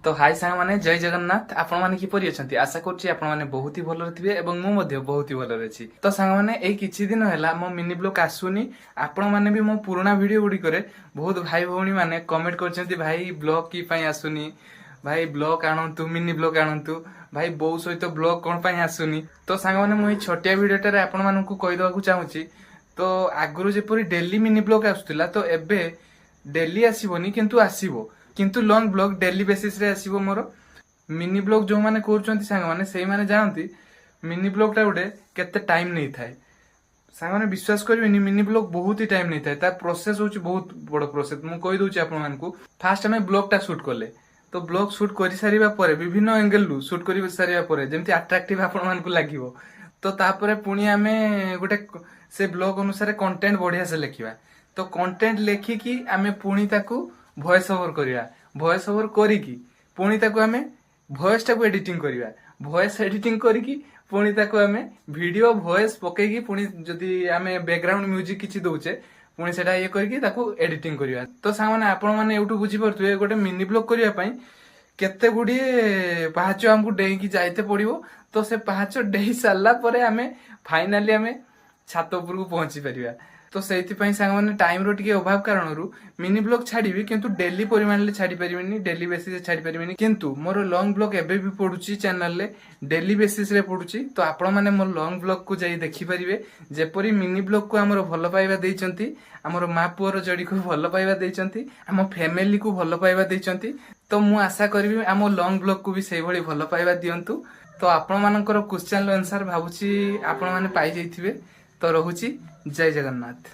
तो हाय सांग माने जय जगन्नाथ आपण माने किपरि अछंती आशा करछि आपण माने बहुत ही भलो थिबे एवं मु मध्ये बहुत ही भलो अछि। तो सांग माने एई किछि दिन हैला मो मिनी ब्लॉग आसुनी आपण माने भी मो पुराना वीडियो गुडी करे बहुत भाई भौणी माने कमेंट करछंती भाई ब्लॉग की पई आसुनी भाई ब्लॉग आणंतु मिनी ब्लॉग आणंतु भाई बो सहित ब्लॉग कोन पई आसुनी। तो सांग माने मु एई छोटिया वीडियोटा रे आपण मानकु कहि दबाकू चाहूछि। तो आगुरु जेपरि डेली मिनी ब्लॉग आसुतिला तो एबे डेली आसीबोनी किंतु आसीबो किंतु लॉन्ग ब्लॉग डेली बेसिस रे आसीबो मोर। मिनी ब्लॉग जो माने करचंती सांग माने सेई माने जानती मिनी ब्लॉग टा उडे केते टाइम नै थाए। सांग माने विश्वास करबिनी मिनी ब्लॉग बहुत ही टाइम नै थाए ता प्रोसेस होची बहुत बड़ प्रोसेस। मु कहि दोची आपण मानकू फास्ट हमें ब्लॉग टा शूट करले तो ब्लॉग शूट करि सारिबा परे विभिन्न एंगल लु शूट करि सारिबा परे जेमति अट्रैक्टिव आपण मानकू लागिवो तो तापरे पुणी हमें गोटे से ब्लॉग अनुसार कंटेंट बढ़िया से लिखिबा। तो कंटेंट लेखि कि हमें पुणी ताकू वॉइस ओवर करिया वॉइस ओवर करिकी पुणी ताकू हमें वॉइस टाकू एडिटिंग करिया वॉइस एडिटिंग करिकी पुणी ताकू हमें वीडियो वॉइस पकेकी पुणी जदी हमें बैकग्राउंड म्यूजिक किछि दोचे पुणी सेटा ये करके ताकू एडिटिंग करिया। तो सांग माने आपण माने यूट्यूब बुझी परथुए गोटे मिनी ब्लॉग करिया पई केते गुडी पहाच हमकु डेई की जाइते पड़िबो। तो से पहाच डेई सारला परे हमें फाइनली हमें छात ऊपर को पहुंची परिबा। तो सेति पई सांग माने टाइम रो टिके अभाव कारणरू मिनी ब्लॉग छाड़ीबी किंतु डेली परिमाण ले छाड़ी परिबिनी डेली बेसिस रे छाड़ी परिबिनी किंतु मोर लॉन्ग ब्लॉग एबे भी पडुची चैनल ले डेली बेसिस रे पडुची। तो आपण माने मोर लॉन्ग ब्लॉग को जाई देखि परिबे जेपरी मिनी ब्लॉग को हमर भलो पाइबा देइचंती हमर मा पुअर जड़ी को भलो पाइबा देइचंती हम फैमिली को भलो पाइबा देइचंती। तो मु आशा करबी हम लॉन्ग ब्लॉग को भी सेही भली भलो पाइबा दियंतु। तो आपण मानकर क्वेश्चन आंसर भाबुची आपण माने पाई जाइथिबे। तो रहुची जय जगन्नाथ।